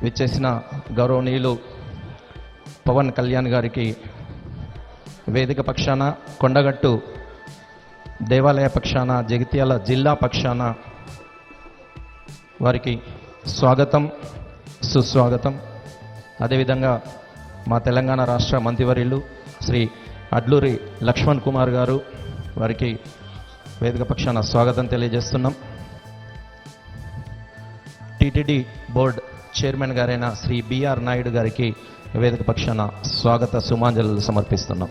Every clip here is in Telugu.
విచ్చేసిన గౌరవనీయులు పవన్ కళ్యాణ్ గారికి వేదిక పక్షాన, కొండగట్టు దేవాలయ పక్షాన, జగిత్యాల జిల్లా పక్షాన వారికి స్వాగతం, సుస్వాగతం. అదేవిధంగా మా తెలంగాణ రాష్ట్ర మంత్రివర్యులు శ్రీ అడ్లూరి లక్ష్మణ్ కుమార్ గారు, వారికి వేదిక పక్షాన స్వాగతం తెలియజేస్తున్నాం. టిటిడి బోర్డ్ చైర్మన్ గారైన శ్రీ బిఆర్ నాయుడు గారికి వేదిక పక్షాన స్వాగత సుమాంజలు సమర్పిస్తున్నాం.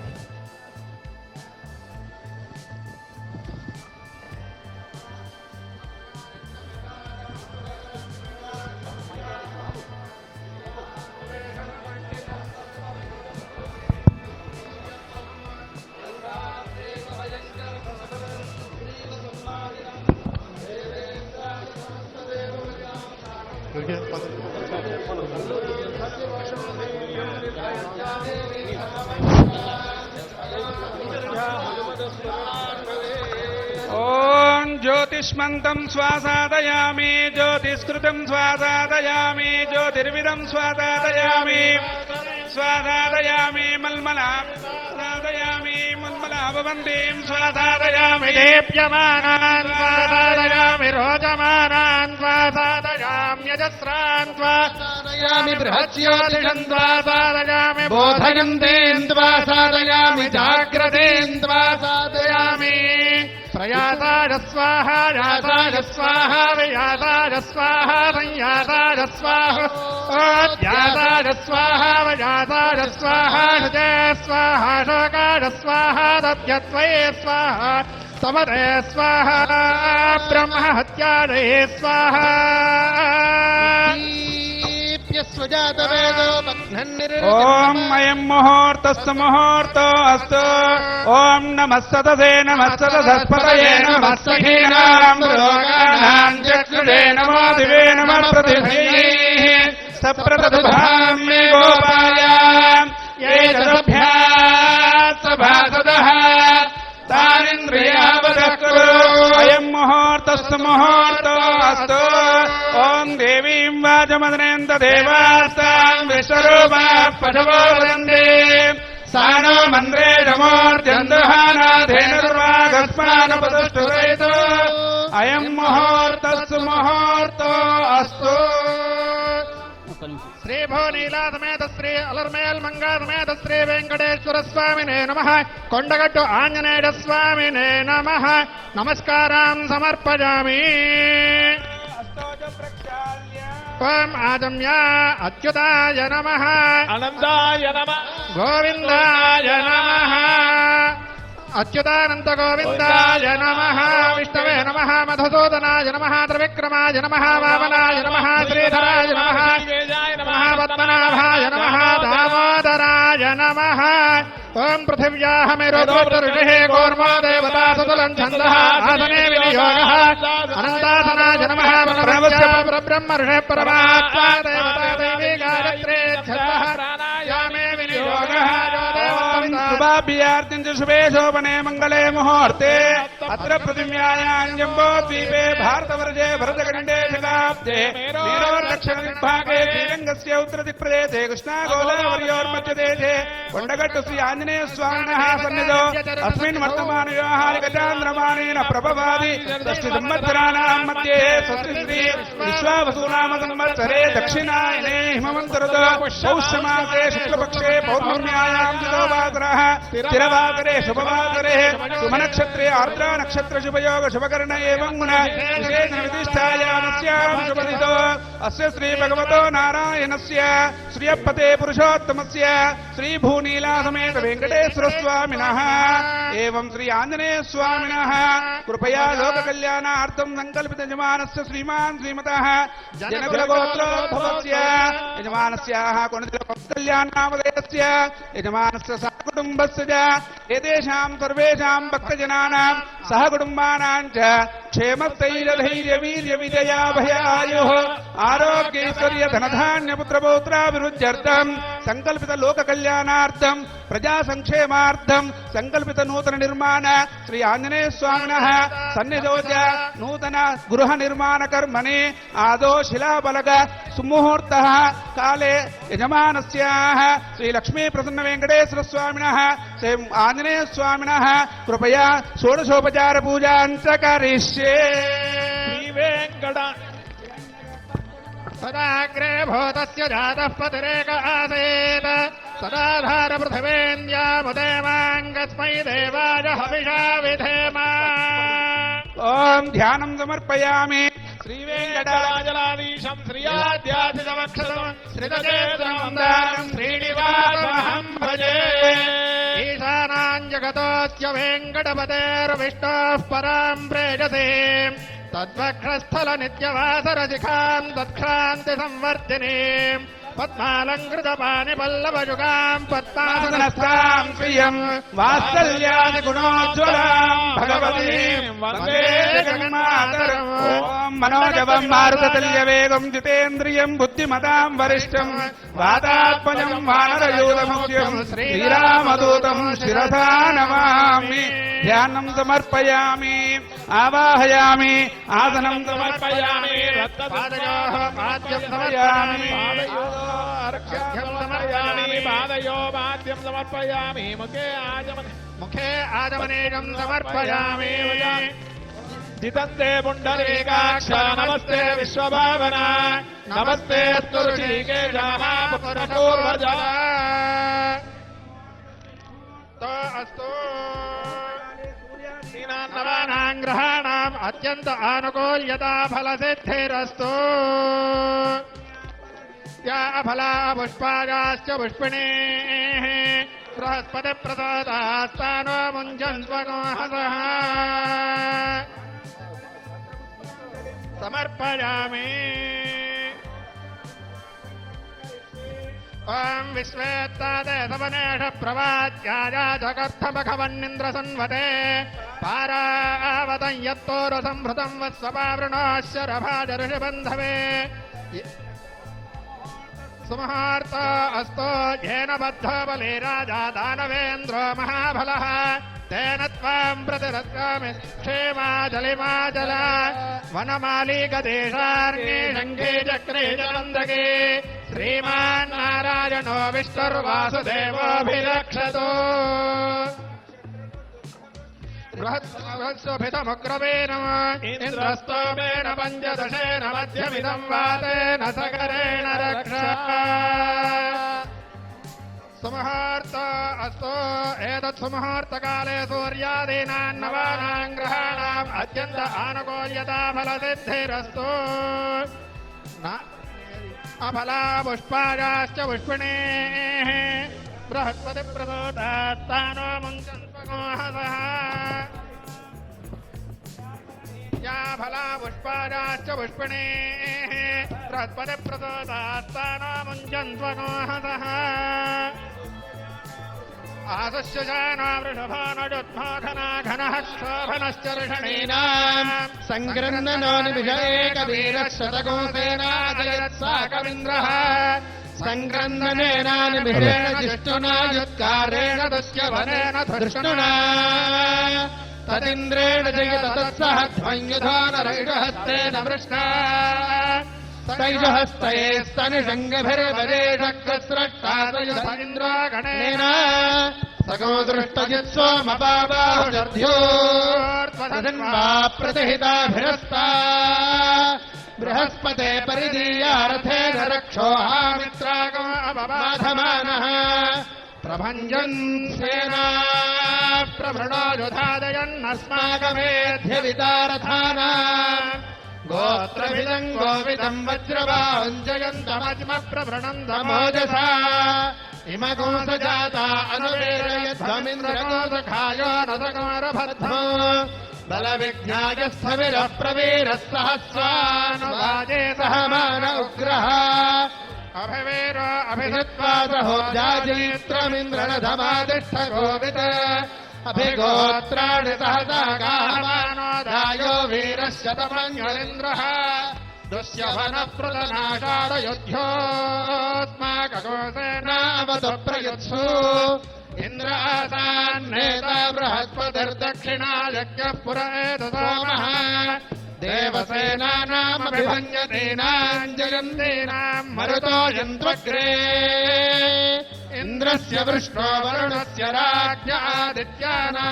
ఓం జ్యోతిష్మంతం శ్వాసాదయామి, జ్యోతిష్కృతం శ్వాసాదయామి, జ్యోతిర్విదం శ్వాసాదయామి, శ్వాసాదయామి మల్మలాం శ్వాసాదయామి, మల్మలాభవంతీం శ్వాసాదయామి, దేప్యమానాన్ శ్వాసాదయామి, రోచమానాన్ శ్వాసాదయామి, యజస్రాన్ శ్వాసాదయామి, బృహత్యోతిషం శ్వాసాదయామి, బోధయంతేన్ శ్వాసాదయామి, జాగ్రతేన్ శ్వాసాదయామి, ప్రయాసాయ స్వాహ, యాసాయ స్వాహ, వ్యాసాయ స్వాహ, సంయాసాయ స్వాహ, యాసాయ స్వాహ, వ్యాసాయ స్వాహ, శుచే స్వాహ, శోకాయ స్వాహ, దత్యత్వయే స్వాహ, సమరే స్వాహ, బ్రహ్మహత్యాదయే స్వాహ. ఓం అయం ముహూర్తస్సు ముహూర్తో అస్తు. ఓం నమః సదసే నమః సదసస్పతయే నమః సఖీనాం రోగాణాం చక్షుషే నమో దివే నమః పృథివ్యైః సప్రతదుభాం మే గోపాయ ఏ సభ్యాత్ సభాసదః తానింద్రియావదః. అయం ముహూర్తస్సు ముహూర్తో అస్తు. ఓం దేవీం వాచమదనేంత దేవాస్తాం విశ్వరూపాః పశవో వదంతి. సానో మంత్రే జమోర్జందుహానాధేనుర్వాగస్మానపదుష్టురయితో. అయం ముహూర్తస్సు ముహూర్తో అస్తు. శ్రీ భూనీలా సమేత శ్రీ అలర్మేల్ మంగా సమేత శ్రీ వెంకటేశ్వర స్వామినే నమః. కొండగట్టు ఆంజనేయ స్వామినే నమః. నమస్కారం సమర్పయామి. ఓం ఆజమ్య అచ్యుతాయ నమః, అనంతాయ నమః, గోవిందాయ నమః, అచ్యుతానంత గోవిందాయ నమః, విష్ణవే నమః, మధుసూదనాయ నమః, త్రివిక్రమాయ నమః, వామనాయ నమః, శ్రీధరాయ నమః, పద్మనాభాయ నమః, దామోదరాయ నమః. ఓం పృథివ్యాః మేరుపృష్ఠ కూర్మో దేవతా సుతులం ఛందః ఆసనే వినియోగః. అనంతాసనాయ నమః, పరబ్రహ్మ ఋషి పరమాత్మా దేవతా దేవీ గాయత్రీ ఛందః ప్రాణాయామే వినియోగః. శుభాభ్యర్థించ శుభే శోభనే మంగళే ముహూర్తే అత్ర పృథివ్యాయాం జంబోద్వీపే భారతవర్షే భరతఖండే శతాబ్దే మేరోర్దక్షిణ దిగ్భాగే శ్రీరంగస్య ఉత్తరదిక్ప్రదేశే కృష్ణాగోదావర్యోర్మధ్యదేశే కొండగట్టు శ్రీ ఆంజనేయ స్వామినః సన్నిధౌ అస్మిన్ వర్తమాన వ్యవహారికచాంద్రమానేన ప్రభవాది షష్ఠి సంవత్సరాణాం మధ్యే స్వస్తి విశ్వావసునామ సంవత్సరే దక్షిణాయనే హిమవంతరుతో పౌష్యమాసే శుక్లపక్షే పౌర్ణమ్యాయాం దినోవాసరః స్థిరవాకరే శుభవాకరే శుభనక్షత్రే ఆర్ద్రా నక్షత్ర శుభయోగ శుభకరణ ఏవం విశేష విధిష్టాయామస్యాం శుభదితో అస్య శ్రీ భగవతో నారాయణస్య శ్రియపతే పురుషోత్తమస్య శ్రీ భూనీలా సమేత వెంకటేశ్వర స్వామినః ఏవం శ్రీ ఆంజనేయ స్వామినః కృపయా లోక కళ్యాణార్థం సంకల్పిత యజమానస్య శ్రీమాన్ శ్రీమతః జనకులగోత్రోద్భవస్య యజమానస్యాః కొణితిల కళ్యాణనామధేయస్య యజమానస్య సహకుటుంబస్య ఏతేషాం సర్వేషాం భక్తజనానాం సహకుటుంబానాం చ क्षेमस्थैर्यधैर्यवीर्यविजयाभयायुः आरोग्यैश्वर्यधनधान्यपुत्रपौत्राभिवृद्ध्यर्थम् संकल्पित लोककल्याणार्थम् प्रजासंक्षेमार्थम् संकल्पित नूतन निर्माण श्री आञ्जनेय स्वामिनः सन्निधौ च नूतन गृह निर्माण कर्मणि आदौ शिलाफलक सुमुहूर्तः काले यजमानस्याः श्री लक्ष्मी प्रसन्न वेंकटेश्वर स्वामिनः श्री आञ्जनेय स्वामिनः कृपया षोडशोपचार पूजां च करिष्ये। श्रीवेङ्कट सदाग्रे भूतस्य जातः पतिरेक आसीत् सदाधार पृथिवेन्द्यामुदेवाङ्गस्मै देवाय हविषा विधेम। ओम ध्यानं समर्पयामि। श्रीवेङ्कटाचलाधीशं श्रियाद्याधितमक्षरं श्रितचेतनमन्दारं श्रीनिवासमहं भजे। ईशानां जगतोऽस्य वेङ्कटपतेर्विष्णोः परां प्रेयसीं तद्वक्षस्थल नित्यवासरशिखां तत्क्षान्तिसंवर्धिनीं पद्मालङ्कृतपाणिपल्लवयुगां पद्मासनस्थां श्रियं वात्सल्यादिगुणोज्ज्वलां भगवतीं वन्दे जगन्मातरम्। ओम मनोजवं मारुततुल्यवेगं जितेन्द्रियं बुद्धिमतां वरिष्ठं वातात्मजं वानरयूथमुख्यं श्रीरामदूतं शिरसा नमामि। ध्यानं समर्पयामि आवाहयामि आसनं समर्पयामि पादयोः पाद्यं समर्पयामि अर्घ्यं समर्पयामि पादयो पाद्यं समर्पयामि मुखे आचमनीयं समर्पयामि। जितन्ते पुण्डरीकाक्ष नमस्ते विश्वभावना नमस्ते अस्तु ऋषिकेशपूर्वजा तो अस्तु। नवानां ग्रहाणाम् अत्यन्त आनुकूल्यता फलसिद्धिरस्तु। या अफला पुष्पायाश्च पुष्पिणीः बृहस्पतिप्रसादास्तानो मुञ्जन्त्वगोहसः समर्पयामि। ओम विश्वेत्तादेशवनेश प्रवाच्याया जगर्थमखवन्निन्द्रसन्वते पारावतं यत्तोरसंभृतं वत्स्वपावृणोश्च रभाजऋषिबन्धवे सुमुहूर्त अस्तो येन बद्धो बले राजा दानवेन्द्रो महाबलः तेन त्वां प्रतिरक्षामि क्षेमाजलिमाजल वनमाली गदेशार्णी शङ्खे चक्रे जलन्दके श्रीमान् नारायणो विष्णुर्वासुदेवोऽभिरक्षतु। बृहत्सुभितमुग्रवेण इन्द्रस्तोमेन पञ्चदशेन मध्यमिदं वातेन सकरेण रक्ष। सुमुहूर्त अस्तु। एतत् सुमुहूर्तकाले सूर्यादीनां नवानां ग्रहाणाम् अत्यन्त आनुकूल्यता फलसिद्धिरस्तु। अफला पुष्पायाश्च पुष्पिणीः बृहस्पतिप्रसादास्तानो मुञ्जन्त्वगोहसः। या फला पुष्पायाश्च पुष्पिणीः बृहस्पतिप्रसादास्तानो मुञ्जन्त्वगोहसः। आसस्य जानो वृषभो नजुद्मोघना घनः क्षोभनश्च ऋषणीनाम् सङ्गृह्णनो निभिषेकवीरशतकोसेनाजयत्साकमिन्द्रः सङ्गृह्णनेनानिभिषेण जिष्णुना युत्कारेण तस्य वनेन धृष्णुना तदिन्द्रेण जयत तत्सह ध्वंयुधो नरैषहस्तेन वृष्णा तैषहस्तयेस्तनिषङ्गभिर्वदेशक्रस्रष्टासयुधीन्द्रो गणेन सको दृष्टजित्स्वमपाबाहुर्ध्योर्त्वधन्वा प्रतिहिताभिरस्ता बृहस्पते परिदीयारथेन रक्षोहामित्रागो अपबाधमानः प्रभञ्जन् सेना प्रभृणो युधादयन्नस्माकमेध्य विदारथाना गोत्रभिदं गोविदं वज्रवाञ्जयन्तमज्म प्रभृणन्तमोजसा इमगोसजाता अनुवेरयध्वमिन्द्रगोसखायो नदगोरभद्मो बलविज्ञायस्थविरः प्रवीरः सहस्रानुवाजे सहमान उग्रः अभिवीरो अभिधत्वा सहोजाजीत्रमिन्द्रणधमादिष्ठ गोविद అభిగోత్రాణి సహసా గామానోదాయో వీరశతమన్యరింద్రః దుశ్యవనప్రదనాషాఢయోధ్యోస్మాకగోసేనావతు ప్రయుత్సు ఇంద్రాసాన్నేత బృహస్పతిర్దక్షిణాయజ్ఞ పురేతు సోమః దేవసేనానామభిభంజతీనాం జయంతీనాం మరుతో యంత్వగ్రే ఇంద్రస్య వృష్ణో వరుణస్య రాజ్యాదిత్యానాం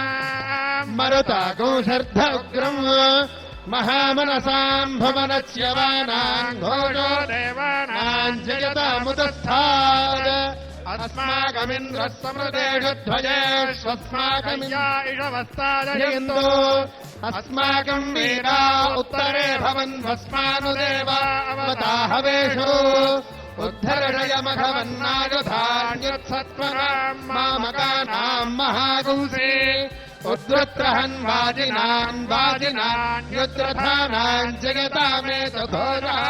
మరుతాగోషర్ధ ఉగ్రం మహామనసాం భువనస్య వానాం ఘోషో దేవానాం జయతాముదస్థాద్ అస్మాకమింద్రः సమృతేషు ధ్వజేష్వస్మాకమియా ఇషవస్తాదయంతో అస్మాకం వీరా ఉత్తరే భవన్వస్మానుదేవా అవతాహవేషు ఉద్ధరణయమఘవన్నాయుధాన్యుత్సత్వనాం మామకానాం మహాగుంసే ఉద్వత్రహన్ వాజినాన్ జగతామేతు ఘోరః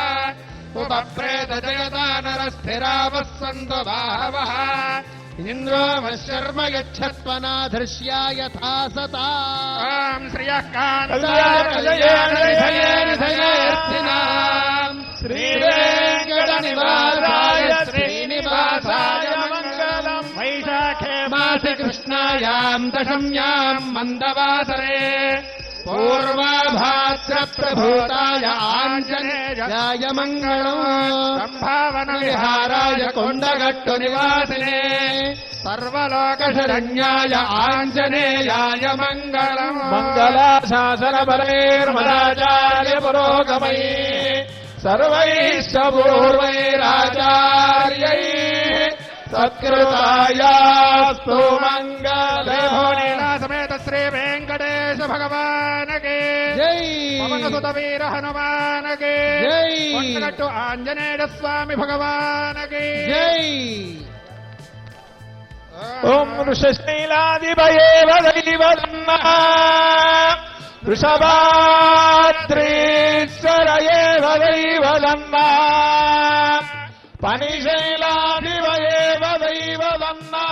ఉపప్రేత జగదానరస్థిరావస్సంతు బాహవః ఇంద్రో వశర్మ యచ్చత్వనాధృష్యా యథా సతాం శ్రియః కాంతాకలయానిధయేర్థినాం శ్రీవేంకటనివాసాయ శ్రీనివాసాయ మంగళం వైశాఖే మాసి కృష్ణాయాం దశమ్యాం మందవాసరే పూర్వాభాద్ర ప్రభూతాయ ఆంజనేయాయ మంగళం సంభావన విహారాయ కొండగట్టు నివాసినే సర్వలోకశరణ్యాయ ఆంజనేయాయ మంగళం మంగళాశాసన బలైర్మదాచార్య పురోగమై సర్వైశ్చ పూర్వైరాచార్యై సత్కృతాయాస్తు మంగళం సమేత శ్రీ వెంకటేశ భగవానకే జై పవనసుత వీర హనుమానకే జై కొండగట్టు ఆంజనేయ స్వామి భగవానకే జై ఓం వృషశైలాదిభయేవ దైవదన్నః వృషభాద్రీశ్వరయేవ దైవదన్నః పనిశైలాదివయేవ దైవదన్నః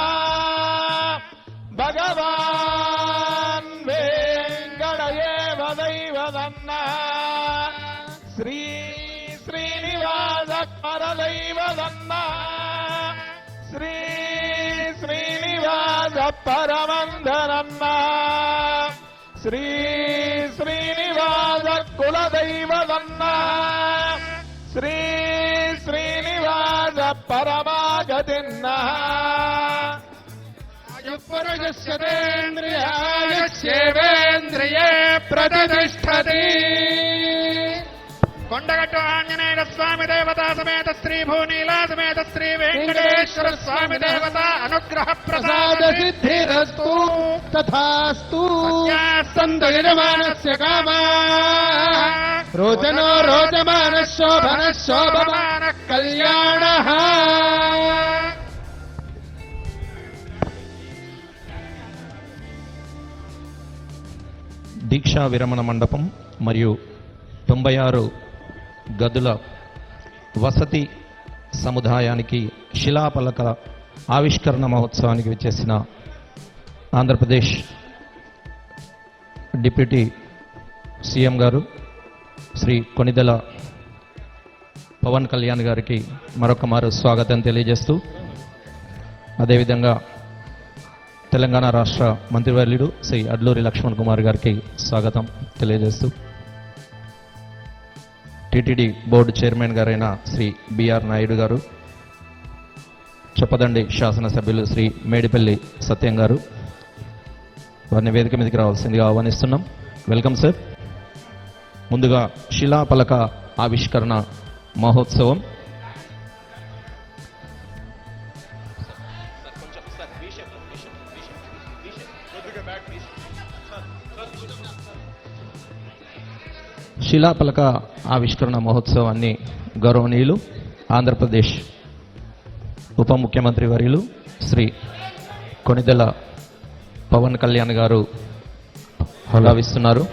భగవాన్ వేంకటయేవ దైవదన్నః శ్రీనివాస పరదైవదన్నః శ్రీనివాస పరమందరన్నః శ్రీనివాస కులదైవదన్నః శ్రీనివాస పరమాగతిన్నః పురుషస్యేంద్రియాయేంద్రియే ప్రతిష్టతి కొండగట్టు ఆంజనేయ స్వామి దేవతా సమేత శ్రీ భూనీలా సమేత శ్రీ వెంకటేశ్వర స్వామి దేవత అనుగ్రహ ప్రసాద సిద్ధిరస్తు తథాస్తు సంతు యజమానస్య కామాః రోచనో రోచమాన శోభన శోభమాన కళ్యాణః దీక్షా విరమణ మండపం మరియు 96 గదుల వసతి సముదాయానికి శిలాపలక ఆవిష్కరణ మహోత్సవానికి విచ్చేసిన ఆంధ్రప్రదేశ్ డిప్యూటీ సీఎం గారు శ్రీ కొణిదెల పవన్ కళ్యాణ్ గారికి మరొక మారు స్వాగతం తెలియజేస్తూ, అదేవిధంగా తెలంగాణ రాష్ట్ర మంత్రివర్యుడు శ్రీ అడ్లూరి లక్ష్మణ్ కుమార్ గారికి స్వాగతం తెలియజేస్తూ, టీటీడీ బోర్డు చైర్మన్ గారైన శ్రీ బిఆర్ నాయుడు గారు, చొప్పదండి శాసనసభ్యులు శ్రీ మేడిపల్లి సత్యం గారు, వారిని వేదిక మీదకి రావాల్సిందిగా ఆహ్వానిస్తున్నాం. Welcome sir. ముందుగా శిలాపలక ఆవిష్కరణ మహోత్సవం శిలాపలక ఆవిష్కరణ మహోత్సవాన్ని గౌరవనీయులు ఆంధ్రప్రదేశ్ ఉప ముఖ్యమంత్రి వర్యులు శ్రీ కొణిదెల పవన్ కళ్యాణ్ గారు భావిస్తున్నారు.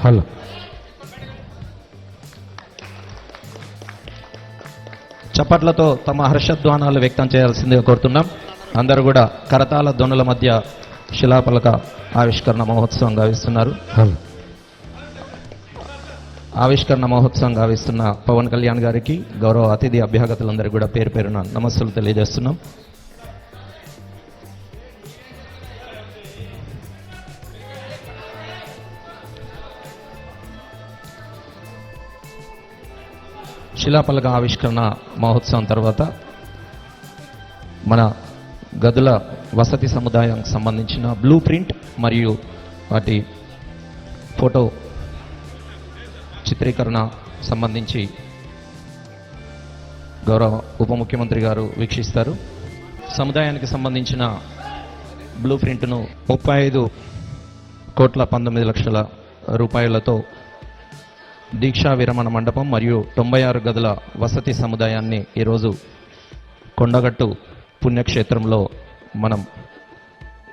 చప్పట్లతో తమ హర్షధ్వానాలు వ్యక్తం చేయాల్సిందిగా కోరుతున్నాం. అందరూ కూడా కరతాళ ధ్వనుల మధ్య శిలాఫలక ఆవిష్కరణ మహోత్సవం గావిస్తున్నారు. ఆవిష్కరణ మహోత్సవం గావిస్తున్న పవన్ కళ్యాణ్ గారికి, గౌరవ అతిథి అభ్యాగతులందరికీ కూడా పేరు పేరున నమస్సులు తెలియజేస్తున్నాం. శిలాఫలక ఆవిష్కరణ మహోత్సవం తర్వాత మన గదుల వసతి సముదాయానికి సంబంధించిన బ్లూ ప్రింట్ మరియు వాటి ఫోటో చిత్రీకరణ సంబంధించి గౌరవ ఉప ముఖ్యమంత్రి గారు వీక్షిస్తారు. సముదాయానికి సంబంధించిన బ్లూ ప్రింట్ను 35,19,00,000 రూపాయలతో దీక్షా విరమణ మండపం మరియు 96 గదుల వసతి సముదాయాన్ని ఈరోజు కొండగట్టు పుణ్యక్షేత్రంలో మనం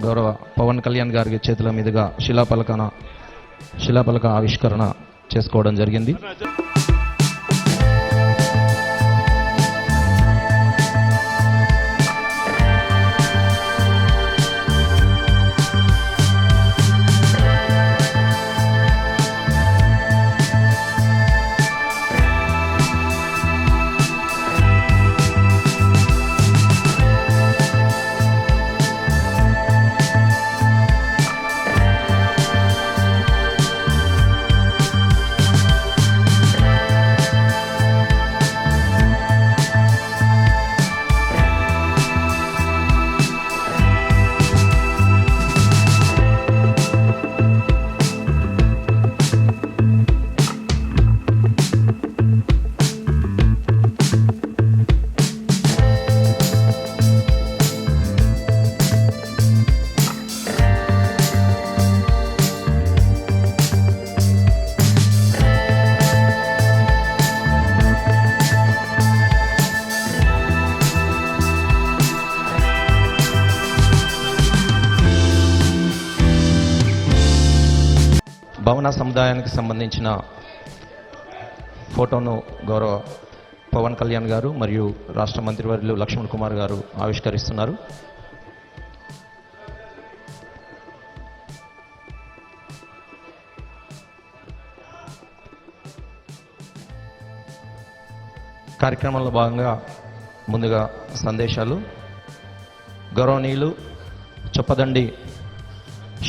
గౌరవ పవన్ కళ్యాణ్ గారి చేతుల మీదుగా శిలాఫలక ఆవిష్కరణ చేసుకోవడం జరిగింది. భవన సముదాయానికి సంబంధించిన ఫోటోను గౌరవ పవన్ కళ్యాణ్ గారు మరియు రాష్ట్ర మంత్రివర్యులు లక్ష్మణ్ కుమార్ గారు ఆవిష్కరిస్తున్నారు. కార్యక్రమంలో భాగంగా ముందుగా సందేశాలు. గౌరవనీయులు చొప్పదండి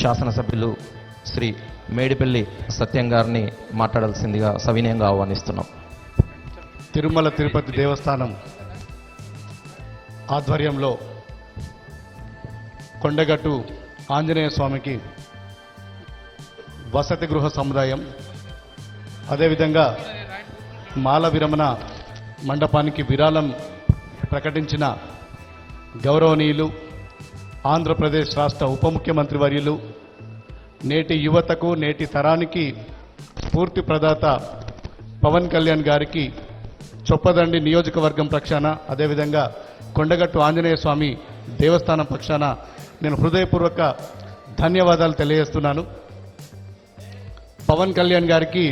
శాసనసభ్యులు శ్రీ మేడిపల్లి సత్యం గారిని మాట్లాడాల్సిందిగా సవినయంగా ఆహ్వానిస్తున్నాం. తిరుమల తిరుపతి దేవస్థానం ఆధ్వర్యంలో కొండగట్టు ఆంజనేయ స్వామికి వసతి గృహ సముదాయం, అదేవిధంగా మాల విరమణ మండపానికి విరాళం ప్రకటించిన గౌరవనీయులు ఆంధ్రప్రదేశ్ రాష్ట్ర ఉప ముఖ్యమంత్రి వర్యులు, నేటి యువతకు నేటి తరానికి స్ఫూర్తి ప్రదాత పవన్ కళ్యాణ్ గారికి చొప్పదండి నియోజకవర్గం పక్షాన, అదేవిధంగా కొండగట్టు ఆంజనేయ స్వామి దేవస్థానం పక్షాన నేను హృదయపూర్వక ధన్యవాదాలు తెలియజేస్తున్నాను. పవన్ కళ్యాణ్ గారికి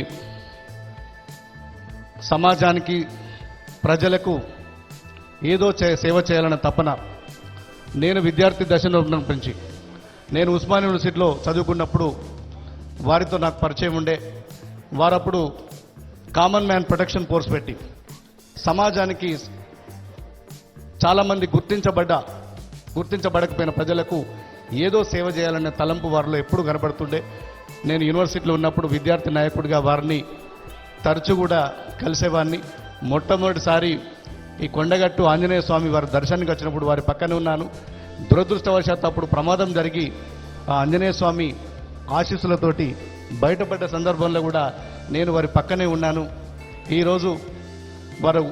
సమాజానికి ప్రజలకు ఏదో సేవ చేయాలన్న తపన. నేను విద్యార్థి దశలో నుంచి నేను ఉస్మానియా యూనివర్సిటీలో చదువుకున్నప్పుడు వారితో నాకు పరిచయం ఉండే. వారప్పుడు కామన్ మ్యాన్ ప్రొటెక్షన్ కోర్స్ పెట్టి సమాజానికి చాలామంది గుర్తించబడకపోయిన ప్రజలకు ఏదో సేవ చేయాలనే తలంపు వారిలో ఎప్పుడు కనబడుతుండే. నేను యూనివర్సిటీలో ఉన్నప్పుడు విద్యార్థి నాయకుడిగా వారిని తరచూ కూడా కలిసేవాడిని. మొట్టమొదటిసారి ఈ కొండగట్టు ఆంజనేయ స్వామి వారి దర్శనానికి వచ్చినప్పుడు వారి పక్కనే ఉన్నాను. దురదృష్టవశాత్తు అప్పుడు ప్రమాదం జరిగి ఆ ఆంజనేయ స్వామి ఆశీస్సులతోటి బయటపడ్డ సందర్భంలో కూడా నేను వారి పక్కనే ఉన్నాను. ఈరోజు వారు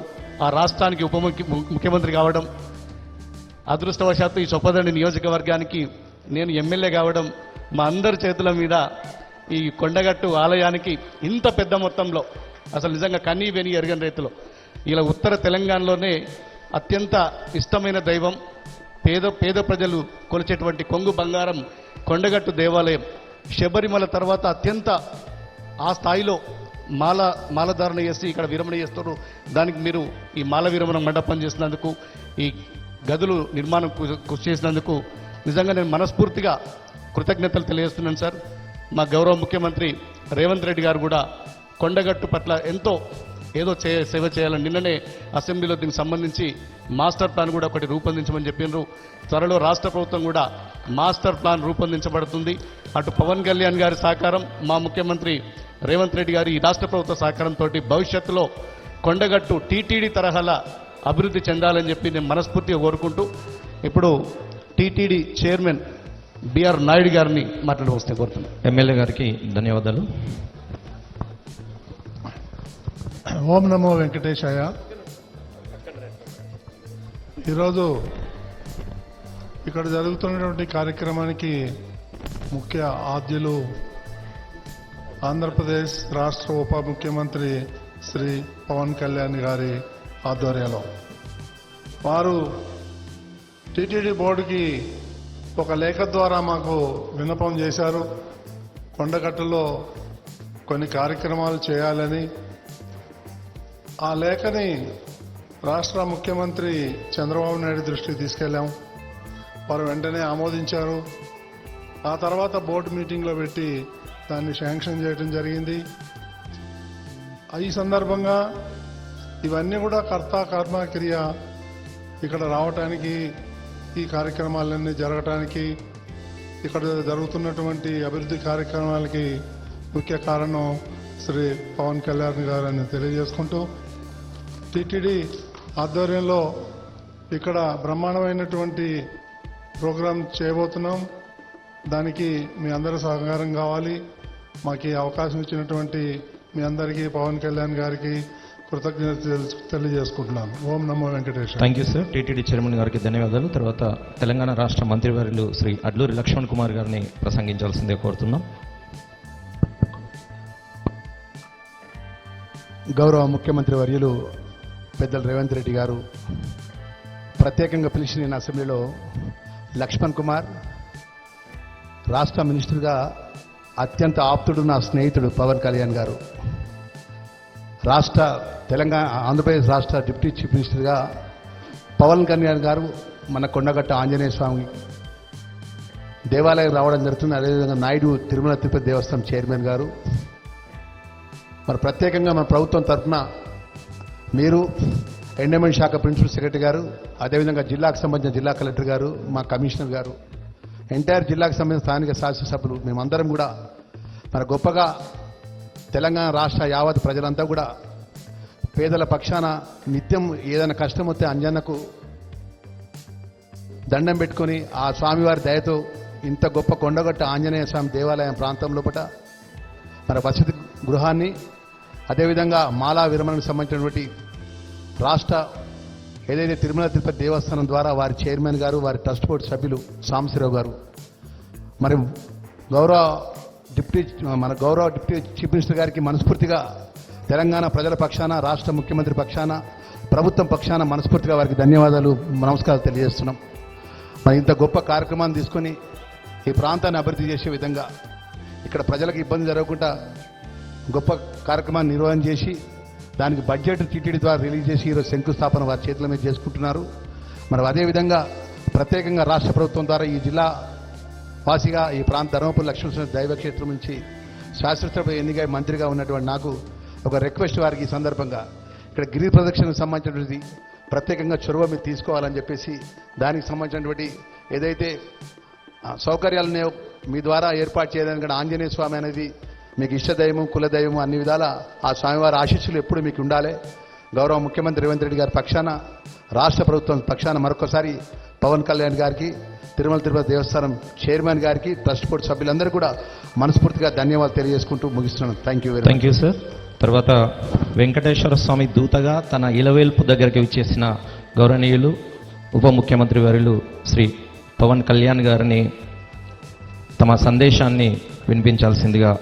ఆ రాష్ట్రానికి ఉప ముఖ్యమంత్రి కావడం, అదృష్టవశాత్తు ఈ చొప్పదండి నియోజకవర్గానికి నేను ఎమ్మెల్యే కావడం, మా అందరి చేతుల మీద ఈ కొండగట్టు ఆలయానికి ఇంత పెద్ద మొత్తంలో అసలు నిజంగా కన్నీ వెని ఎరగని రైతులు ఇలా ఉత్తర తెలంగాణలోనే అత్యంత ఇష్టమైన దైవం, పేద ప్రజలు కొలిచేటువంటి కొంగు బంగారం కొండగట్టు దేవాలయం. శబరిమల తర్వాత అత్యంత ఆ స్థాయిలో మాలధారణ చేసి ఇక్కడ విరమణ చేస్తారు. దానికి మీరు ఈ మాల విరమణ మండపం చేసినందుకు, ఈ గదులు నిర్మాణం కృషి చేసినందుకు నిజంగా నేను మనస్ఫూర్తిగా కృతజ్ఞతలు తెలియజేస్తున్నాను సార్. మా గౌరవ ముఖ్యమంత్రి రేవంత్ రెడ్డి గారు కూడా కొండగట్టు పట్ల ఏదో సేవ చేయాలని నిన్ననే అసెంబ్లీలో దీనికి సంబంధించి మాస్టర్ ప్లాన్ కూడా ఒకటి రూపొందించమని చెప్పినారు. త్వరలో రాష్ట్ర ప్రభుత్వం కూడా మాస్టర్ ప్లాన్ రూపొందించబడుతుంది. అటు పవన్ కళ్యాణ్ గారి సహకారం, మా ముఖ్యమంత్రి రేవంత్ రెడ్డి గారి ఈ రాష్ట్ర ప్రభుత్వ సహకారంతో భవిష్యత్తులో కొండగట్టు టీటీడీ తరహాల అభివృద్ధి చెందాలని చెప్పి నేను మనస్ఫూర్తిగా కోరుకుంటూ ఇప్పుడు టీటీడీ చైర్మన్ బిఆర్ నాయుడు గారిని మాట్లాడవలసిందిగా కోరుతున్నాను. ఎమ్మెల్యే గారికి ధన్యవాదాలు. ఓం నమో వెంకటేశాయ. ఈరోజు ఇక్కడ జరుగుతున్నటువంటి కార్యక్రమానికి ముఖ్య ఆద్యులు ఆంధ్రప్రదేశ్ రాష్ట్ర ఉప ముఖ్యమంత్రి శ్రీ పవన్ కళ్యాణ్ గారి ఆధ్వర్యంలో వారు టీటీడీ బోర్డుకి ఒక లేఖ ద్వారా మాకు విన్నపం చేశారు. కొండగట్టులో కొన్ని కార్యక్రమాలు చేయాలని. ఆ లేఖని రాష్ట్ర ముఖ్యమంత్రి చంద్రబాబు నాయుడు దృష్టికి తీసుకెళ్లాం. వారు వెంటనే ఆమోదించారు. ఆ తర్వాత బోర్డు మీటింగ్లో పెట్టి దాన్ని శాంక్షన్ చేయడం జరిగింది. ఈ సందర్భంగా ఇవన్నీ కూడా కర్త కర్మ క్రియ ఇక్కడ రావటానికి, ఈ కార్యక్రమాలన్నీ జరగటానికి, ఇక్కడ జరుగుతున్నటువంటి అభివృద్ధి కార్యక్రమాలకి ముఖ్య కారణం శ్రీ పవన్ కళ్యాణ్ గారని తెలియజేసుకుంటూ, టీటీడీ ఆధ్వర్యంలో ఇక్కడ బ్రహ్మాండమైనటువంటి ప్రోగ్రాం చేయబోతున్నాం. దానికి మీ అందరి సహకారం కావాలి. మాకు ఈ అవకాశం ఇచ్చినటువంటి మీ అందరికీ, పవన్ కళ్యాణ్ గారికి కృతజ్ఞత తెలియజేసుకుంటున్నాను. ఓం నమో Venkateswara. Thank you sir. TTD chairman గారికి ధన్యవాదాలు. తర్వాత తెలంగాణ రాష్ట్ర మంత్రివర్యులు శ్రీ అడ్లూరి లక్ష్మణ్ కుమార్ గారిని ప్రసంగించాల్సిందే కోరుతున్నాం. గౌరవ ముఖ్యమంత్రి వర్యులు పెద్దలు రేవంత్ రెడ్డి గారు ప్రత్యేకంగా పిలిచి నేను అసెంబ్లీలో లక్ష్మణ్ కుమార్, రాష్ట్ర మినిస్టర్గా అత్యంత ఆప్తుడు నా స్నేహితుడు పవన్ కళ్యాణ్ గారు, ఆంధ్రప్రదేశ్ రాష్ట్ర డిప్యూటీ చీఫ్ మినిస్టర్గా పవన్ కళ్యాణ్ గారు మన కొండగట్ట ఆంజనేయ స్వామి దేవాలయం రావడం జరుగుతుంది. అదేవిధంగా నాయుడు తిరుమల తిరుపతి దేవస్థానం చైర్మన్ గారు, మరి ప్రత్యేకంగా మన ప్రభుత్వం తరఫున మీరు ఎండోమెంట్ శాఖ ప్రిన్సిపల్ సెక్రటరీ గారు, అదేవిధంగా జిల్లాకు సంబంధించిన జిల్లా కలెక్టర్ గారు, మా కమిషనర్ గారు, ఎంటైర్ జిల్లాకు సంబంధించిన స్థానిక శాసనసభ్యులు, మేమందరం కూడా మన గొప్పగా తెలంగాణ రాష్ట్ర యావత్ ప్రజలంతా కూడా పేదల పక్షాన నిత్యం ఏదైనా కష్టం వస్తే అంజన్నకు దండం పెట్టుకొని ఆ స్వామివారి దయతో ఇంత గొప్ప కొండగట్ట ఆంజనేయ స్వామి దేవాలయం ప్రాంతం లోపల మన వసతి గృహాన్ని, అదేవిధంగా మాలా విరమణకు సంబంధించినటువంటి రాష్ట్ర ఏదైతే తిరుమల తిరుపతి దేవస్థానం ద్వారా వారి చైర్మన్ గారు, వారి ట్రస్ట్ బోర్డు సభ్యులు సాంబశివరావు గారు, మరి గౌరవ డిప్యూటీ చీఫ్ మినిస్టర్ గారికి మనస్ఫూర్తిగా తెలంగాణ ప్రజల పక్షాన, రాష్ట్ర ముఖ్యమంత్రి పక్షాన, ప్రభుత్వం పక్షాన మనస్ఫూర్తిగా వారికి ధన్యవాదాలు, నమస్కారాలు తెలియజేస్తున్నాం. మరి ఇంత గొప్ప కార్యక్రమాన్ని తీసుకొని ఈ ప్రాంతాన్ని అభివృద్ధి చేసే విధంగా ఇక్కడ ప్రజలకు ఇబ్బంది జరగకుండా గొప్ప కార్యక్రమాన్ని నిర్వహణ చేసి దానికి బడ్జెట్ టీటీడీ ద్వారా రిలీజ్ చేసి ఈరోజు శంకుస్థాపన వారి చేతుల మీద చేసుకుంటున్నారు. మరి అదేవిధంగా ప్రత్యేకంగా రాష్ట్ర ప్రభుత్వం ద్వారా ఈ జిల్లా వాసిగా ఈ ప్రాంత ధర్మపురి లక్ష్మీనరసింహ దైవక్షేత్రం నుంచి శాస్త్రసభ ఎన్నికై మంత్రిగా ఉన్నటువంటి నాకు ఒక రిక్వెస్ట్ వారికి ఈ సందర్భంగా ఇక్కడ గిరి ప్రదక్షిణకు సంబంధించినటువంటి ప్రత్యేకంగా చొరవ మీరు తీసుకోవాలని చెప్పేసి దానికి సంబంధించినటువంటి ఏదైతే సౌకర్యాలనే మీ ద్వారా ఏర్పాటు చేయడానికి ఆంజనేయ స్వామి అనేది మీకు ఇష్టదైవం, కులదైవం అన్ని విధాల ఆ స్వామివారి ఆశీస్సులు ఎప్పుడు మీకు ఉండాలి. గౌరవ ముఖ్యమంత్రి రేవంత్ రెడ్డి గారి పక్షాన, రాష్ట్ర ప్రభుత్వం పక్షాన మరొకసారి పవన్ కళ్యాణ్ గారికి, తిరుమల తిరుపతి దేవస్థానం చైర్మన్ గారికి, ట్రస్ట్ బోర్డు సభ్యులందరూ కూడా మనస్ఫూర్తిగా ధన్యవాదాలు తెలియజేసుకుంటూ ముగిస్తున్నాను. Thank you. Thank you sir. తర్వాత వెంకటేశ్వర స్వామి దూతగా తన ఇలవేల్పు దగ్గరికి విచ్చేసిన గౌరవనీయులు ఉప ముఖ్యమంత్రి వర్యులు శ్రీ పవన్ కళ్యాణ్ గారిని తమ సందేశాన్ని వినిపించాల్సిందిగా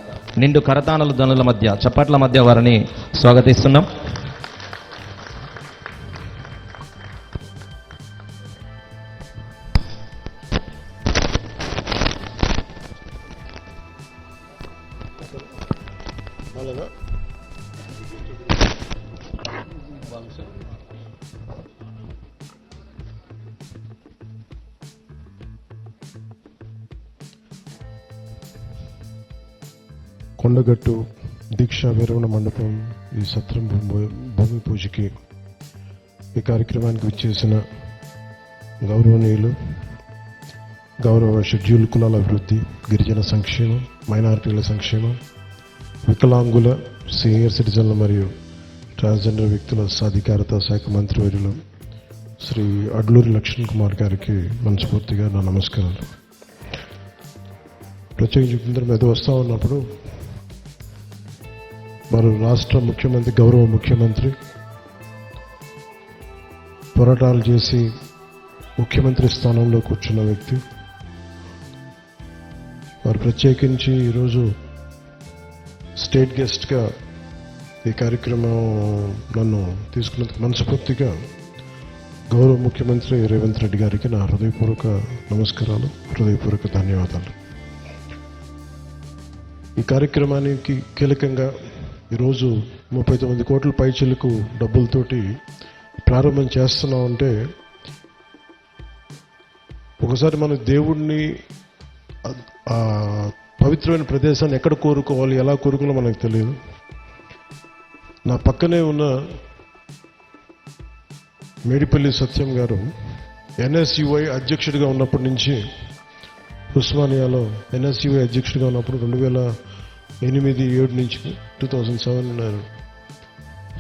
నిండు కరతాళాల ధ్వనుల మధ్య, చప్పట్ల మధ్య వారిని స్వాగతిస్తున్నాం. కొండగట్టు దీక్షా విరమణ మండపం ఈ సత్రం భూమి పూజకి ఈ కార్యక్రమానికి విచ్చేసిన గౌరవనీయులు గౌరవ షెడ్యూల్ కులాల అభివృద్ధి, గిరిజన సంక్షేమం, మైనారిటీల సంక్షేమం, వికలాంగుల, సీనియర్ సిటిజన్ల మరియు ట్రాన్స్జెండర్ వ్యక్తుల సాధికారత శాఖ మంత్రివర్యులు శ్రీ అడ్లూరి లక్ష్మణ్ కుమార్ గారికి మనస్ఫూర్తిగా నా నమస్కారాలు. ప్రత్యేకించి మీద వస్తూ ఉన్నప్పుడు వారు రాష్ట్ర ముఖ్యమంత్రి, గౌరవ ముఖ్యమంత్రి పోరాటాలు చేసి ముఖ్యమంత్రి స్థానంలో కూర్చున్న వ్యక్తి. వారు ప్రత్యేకించి ఈరోజు స్టేట్ గెస్ట్గా ఈ కార్యక్రమం నన్ను తీసుకున్నందుకు మనస్ఫూర్తిగా గౌరవ ముఖ్యమంత్రి రేవంత్ రెడ్డి గారికి నా హృదయపూర్వక నమస్కారాలు, హృదయపూర్వక ధన్యవాదాలు. ఈ కార్యక్రమానికి కీలకంగా ఈరోజు 39 కోట్ల పైచిలకు డబ్బులతోటి ప్రారంభం చేస్తున్నామంటే ఒకసారి మన దేవుణ్ణి పవిత్రమైన ప్రదేశాన్ని ఎక్కడ కోరుకోవాలి, ఎలా కోరుకోవాలో మనకు తెలియదు. నా పక్కనే ఉన్న మేడిపల్లి సత్యం గారు ఎన్ఎస్యుఐ అధ్యక్షుడిగా ఉన్నప్పటి నుంచి, ఉస్మానియాలో ఎన్ఎస్యుఐ అధ్యక్షుడిగా ఉన్నప్పుడు 2008-7 నుంచి 2007.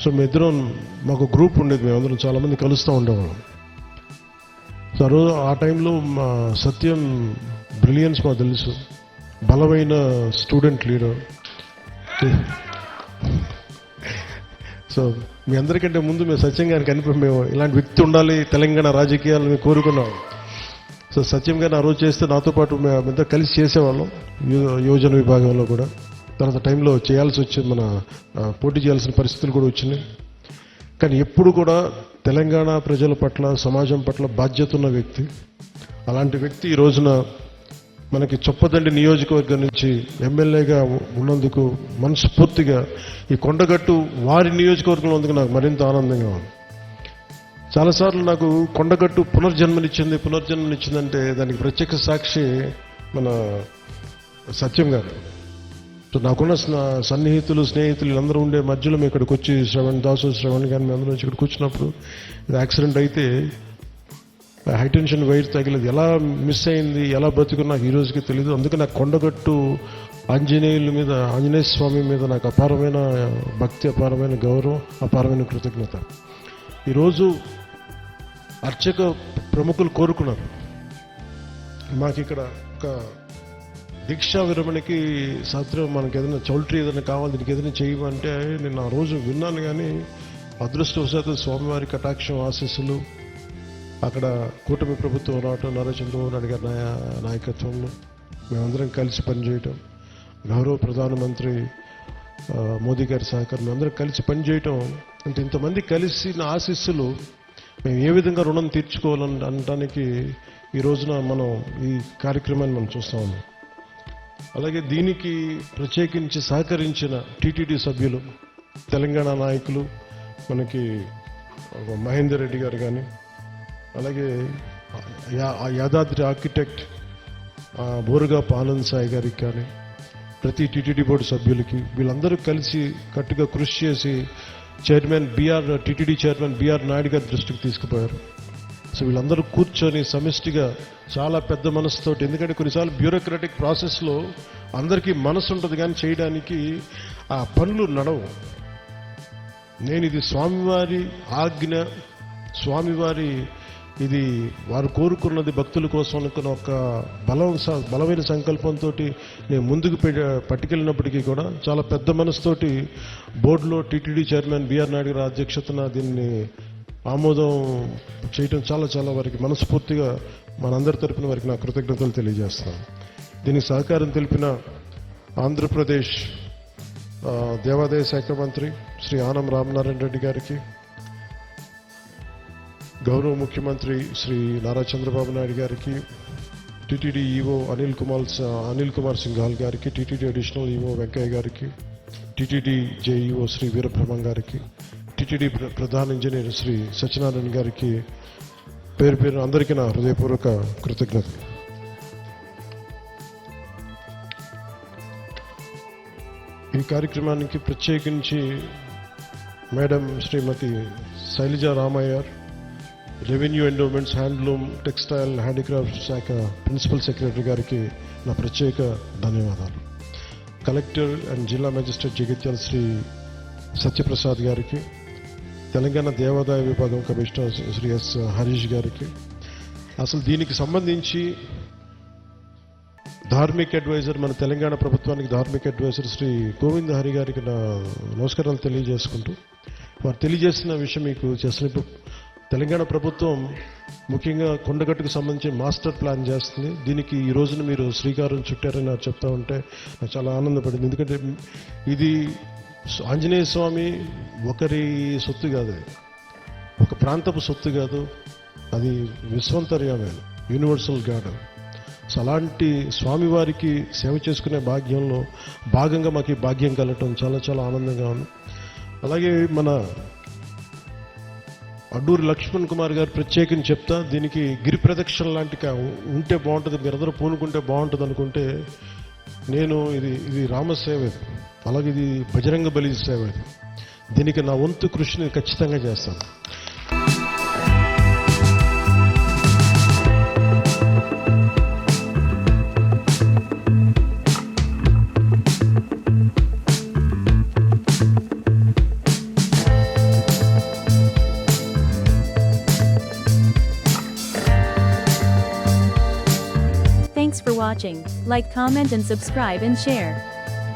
సో మేమిద్దరం, మాకు గ్రూప్ ఉండేది, మేమందరం చాలామంది కలుస్తూ ఉండేవాళ్ళం. సో ఆ టైంలో మా సత్యం బ్రిలియన్స్ మాకు తెలుసు, బలమైన స్టూడెంట్ లీడర్. సో మీ అందరికంటే ముందు మేము సత్యం గారికి కనిపి మేము ఇలాంటి వ్యక్తి ఉండాలి తెలంగాణ రాజకీయాలు మేము కోరుకున్నాం. సో సత్యం గారిని ఆ రోజు చేస్తే నాతో పాటు మేమంతా కలిసి చేసేవాళ్ళం యోజన విభాగంలో కూడా. తర్వాత టైంలో చేయాల్సి వచ్చింది, మన పోటీ చేయాల్సిన పరిస్థితులు కూడా వచ్చినాయి. కానీ ఎప్పుడు కూడా తెలంగాణ ప్రజల పట్ల, సమాజం పట్ల బాధ్యత ఉన్న వ్యక్తి. అలాంటి వ్యక్తి ఈ రోజున మనకి చొప్పదండి నియోజకవర్గం నుంచి ఎమ్మెల్యేగా ఉన్నందుకు మనస్ఫూర్తిగా ఈ కొండగట్టు వారి నియోజకవర్గంలో ఉన్నందుకు నాకు మరింత ఆనందంగా ఉంది. చాలాసార్లు నాకు కొండగట్టు పునర్జన్మనిచ్చిందంటే దానికి ప్రత్యక్ష సాక్షి మన సత్యం గారు. సో నాకున్న సన్నిహితులు, స్నేహితులు వీళ్ళందరూ ఉండే మధ్యలో మేము ఇక్కడికి వచ్చి శ్రవణ్ కానీ మేము అందరం ఇక్కడికి వచ్చినప్పుడు యాక్సిడెంట్ అయితే హైటెన్షన్ వైర్ తగిలేదు, ఎలా మిస్ అయింది, ఎలా బతుకున్నా ఈ రోజుకి తెలియదు. అందుకే నాకు కొండగట్టు ఆంజనేయ స్వామి మీద నాకు అపారమైన భక్తి, అపారమైన గౌరవం, అపారమైన కృతజ్ఞత. ఈరోజు అర్చక ప్రముఖులు కోరుకున్నారు, మాకు ఇక్కడ ఒక దీక్షా విరమణకి సత్రం, మనకి ఏదైనా చౌల్ట్రీ ఏదైనా కావాలి, దీనికి ఏదైనా చేయమంటే నేను ఆ రోజు విన్నాను. కానీ అదృష్టవశాత్తు స్వామివారి కటాక్షం, ఆశీస్సులు, అక్కడ కూటమి ప్రభుత్వం రావటం, నారా చంద్రబాబు నాయుడు గారి నాయకత్వంలో మేమందరం కలిసి పనిచేయటం, గౌరవ ప్రధానమంత్రి మోదీ గారి సహకారం, మేమందరం కలిసి పనిచేయటం అంటే ఇంతమంది కలిసిన ఆశీస్సులు మేము ఏ విధంగా రుణం తీర్చుకోవాలని అనడానికి ఈ రోజున మనం ఈ కార్యక్రమాన్ని మనం చూస్తా ఉన్నాం. అలాగే దీనికి ప్రత్యేకించి సహకరించిన టీటీడీ సభ్యులు, తెలంగాణ నాయకులు, మనకి మహేందర్ రెడ్డి గారు కానీ, అలాగే యాదాద్రి ఆర్కిటెక్ట్ బోరుగాపు ఆనంద్ సాయి గారికి కానీ, ప్రతి టీటీడీ బోర్డు సభ్యులకి, వీళ్ళందరూ కలిసి కట్టుగా కృషి చేసి టీటీడీ చైర్మన్ బిఆర్ నాయుడు గారి దృష్టికి తీసుకుపోయారు. సో వీళ్ళందరూ కూర్చొని సమిష్టిగా చాలా పెద్ద మనసుతోటి, ఎందుకంటే కొన్నిసార్లు బ్యూరోక్రాటిక్ ప్రాసెస్లో అందరికీ మనసు ఉంటుంది కానీ చేయడానికి ఆ పనులు నడవు. నేను ఇది స్వామివారి ఆజ్ఞ, స్వామివారి ఇది వారు కోరుకున్నది భక్తుల కోసం అనుకున్న ఒక బలమైన సంకల్పంతో నేను ముందుకు పట్టుకెళ్ళినప్పటికీ కూడా చాలా పెద్ద మనసుతోటి బోర్డులో టీటీడీ చైర్మన్ బిఆర్ నాయుడు గారి అధ్యక్షతన దీన్ని ఆమోదం చేయటం చాలా వారికి మనస్ఫూర్తిగా మనందరి తరపున వారికి నా కృతజ్ఞతలు తెలియజేస్తున్నాను. దీనికి సహకారం తెలిపిన ఆంధ్రప్రదేశ్ దేవాదాయ శాఖ మంత్రి శ్రీ ఆనం రామనారాయణ రెడ్డి గారికి, గౌరవ ముఖ్యమంత్రి శ్రీ నారా చంద్రబాబు నాయుడు గారికి, టీటీడీ ఈవో అనిల్ కుమార్ సింఘాల్ గారికి, టీటీడీ అడిషనల్ ఈవో వెంకయ్య గారికి, టీటీడీ జేఈఓ శ్రీ వీరబ్రహ్మం గారికి, టీటీడీ ప్రధాన ఇంజనీర్ శ్రీ సత్యనారాయణ గారికి పేరు అందరికీ నా హృదయపూర్వక కృతజ్ఞతలు. కార్యక్రమానికి ప్రత్యేకించి madam Shrimati Shailaja Ramaiyer, revenue endowments, handloom, textile, handicraft శాఖ ప్రిన్సిపల్ సెక్రటరీ గారికి నా ప్రత్యేక ధన్యవాదాలు. కలెక్టర్ అండ్ జిల్లా మేజిస్ట్రేట్ జగిత్యాల శ్రీ సత్యప్రసాద్ గారికి, తెలంగాణ దేవాదాయ విభాగం కమిషనర్ శ్రీ ఎస్ హరీష్ గారికి, అసలు దీనికి సంబంధించి ధార్మిక్ అడ్వైజర్, మన తెలంగాణ ప్రభుత్వానికి ధార్మిక్ అడ్వైజర్ శ్రీ గోవింద హరి గారికి నా నమస్కారాలు తెలియజేసుకుంటూ, వారు తెలియజేసిన విషయం మీకు చేసినప్పుడు తెలంగాణ ప్రభుత్వం ముఖ్యంగా కొండగట్టుకు సంబంధించి మాస్టర్ ప్లాన్ చేస్తుంది. దీనికి ఈ రోజున మీరు శ్రీకారం చుట్టారని నాకు చెప్తా ఉంటే నాకు చాలా ఆనందపడింది. ఎందుకంటే ఇది ఆంజనేయ స్వామి ఒకరి సొత్తు కాదు, ఒక ప్రాంతపు సొత్తు కాదు, అది విశ్వంతర్యామైన యూనివర్సల్ గాడ్. సో అలాంటి స్వామివారికి సేవ చేసుకునే భాగ్యంలో భాగంగా మాకు ఈ భాగ్యం కలగటం చాలా చాలా ఆనందంగా ఉంది. అలాగే మన అడ్డూరి లక్ష్మణ్ కుమార్ గారు ప్రత్యేకించి చెప్తా, దీనికి గిరి ప్రదక్షిణ లాంటి ఉంటే బాగుంటుంది, మీరందరూ పూనుకుంటే బాగుంటుంది అనుకుంటే నేను ఇది రామసేవ, అలాగే ఇది బజరంగ బలి సేవ, దీనికి నా వంతు కృషిని ఖచ్చితంగా చేస్తాను. Thanks for watching. Like, comment and subscribe and share.